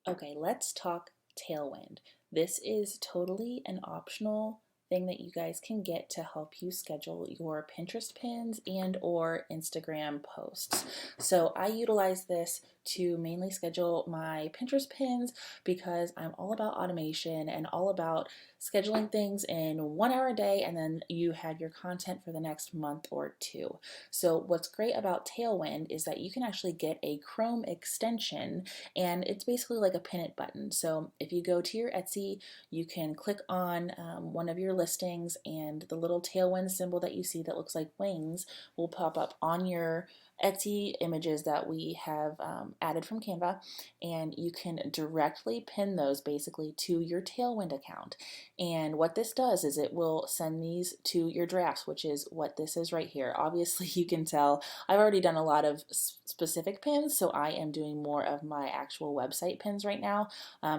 Okay, let's talk Tailwind. This is totally an optional thing that you guys can get to help you schedule your Pinterest pins and or Instagram posts. So I utilize this to mainly schedule my Pinterest pins because I'm all about automation and all about scheduling things in 1 hour a day, and then you have your content for the next month or two. So what's great about Tailwind is that you can actually get a Chrome extension, and it's basically like a pin it button. So if you go to your Etsy, you can click on one of your listings, and the little Tailwind symbol that you see that looks like wings will pop up on your Etsy images that we have added from Canva, and you can directly pin those basically to your Tailwind account. And what this does is it will send these to your drafts, which is what this is right here. Obviously, you can tell I've already done a lot of specific pins, so I am doing more of my actual website pins right now.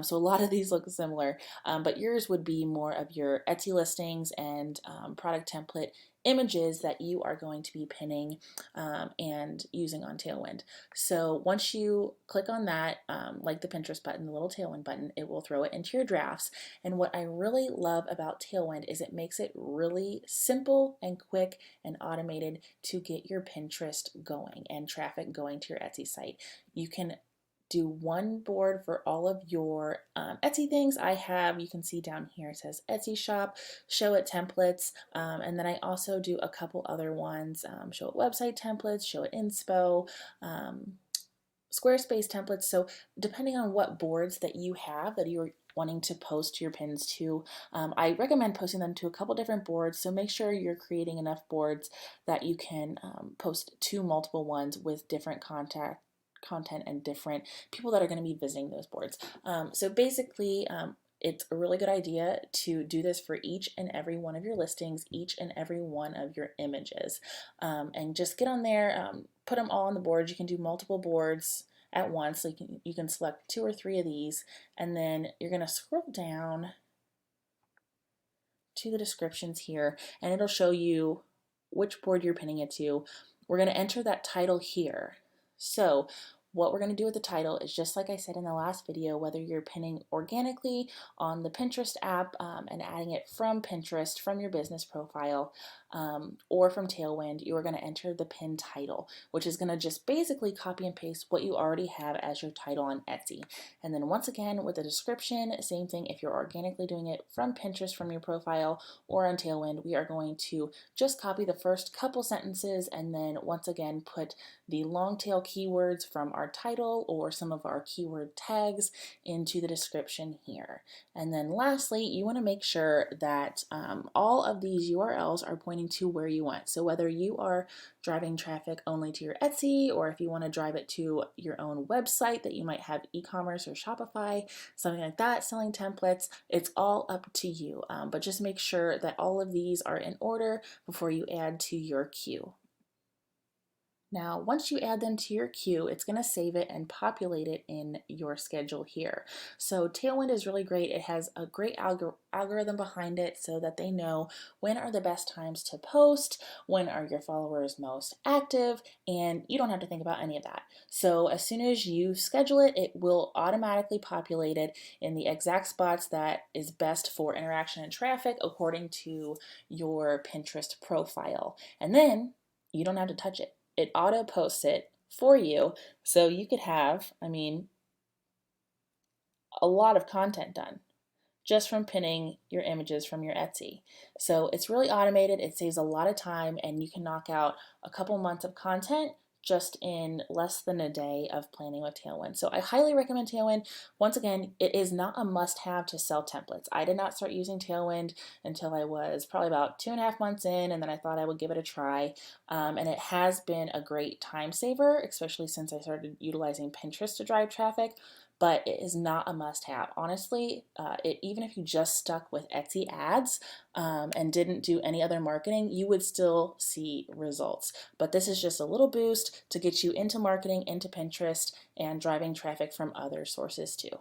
So a lot of these look similar, but yours would be more of your Etsy listings and product template images that you are going to be pinning and using on Tailwind. So once you click on that, like the Pinterest button, the little Tailwind button, it will throw it into your drafts. And what I really love about Tailwind is it makes it really simple and quick and automated to get your Pinterest going and traffic going to your Etsy site. You can do one board for all of your Etsy things. You can see down here it says Etsy shop, show it templates, and then I also do a couple other ones, show it website templates, show it inspo, Squarespace templates. So depending on what boards that you have that you're wanting to post your pins to, I recommend posting them to a couple different boards. So make sure you're creating enough boards that you can post to multiple ones with different content and different people that are going to be visiting those boards. So basically, it's a really good idea to do this for each and every one of your listings, each and every one of your images, and just get on there, put them all on the board. You can do multiple boards at once, so you can select 2 or 3 of these, and then you're going to scroll down to the descriptions here, and it'll show you which board you're pinning it to. We're going to enter that title here. So what we're going to do with the title is just like I said in the last video, whether you're pinning organically on the Pinterest app and adding it from Pinterest, from your business profile, or from Tailwind, you are going to enter the pin title, which is going to just basically copy and paste what you already have as your title on Etsy. And then once again with the description, same thing. If you're organically doing it from Pinterest, from your profile, or on Tailwind, we are going to just copy the first couple sentences and then once again put the long tail keywords from our title or some of our keyword tags into the description here. And then lastly, you want to make sure that all of these URLs are pointing to where you want. So whether you are driving traffic only to your Etsy, or if you want to drive it to your own website that you might have e-commerce or Shopify, something like that, selling templates, it's all up to you. But just make sure that all of these are in order before you add to your queue. Now, once you add them to your queue, it's going to save it and populate it in your schedule here. So Tailwind is really great. It has a great algorithm behind it so that they know when are the best times to post, when are your followers most active, and you don't have to think about any of that. So as soon as you schedule it, it will automatically populate it in the exact spots that is best for interaction and traffic according to your Pinterest profile. And then you don't have to touch it. It auto posts it for you, so you could have, a lot of content done just from pinning your images from your Etsy. So it's really automated, it saves a lot of time, and you can knock out a couple months of content just in less than a day of planning with Tailwind. So I highly recommend Tailwind. Once again, it is not a must-have to sell templates. I did not start using Tailwind until I was probably about 2.5 months in, and then I thought I would give it a try. And it has been a great time saver, especially since I started utilizing Pinterest to drive traffic. But it is not a must-have. Honestly, even if you just stuck with Etsy ads and didn't do any other marketing, you would still see results. But this is just a little boost to get you into marketing, into Pinterest, and driving traffic from other sources too.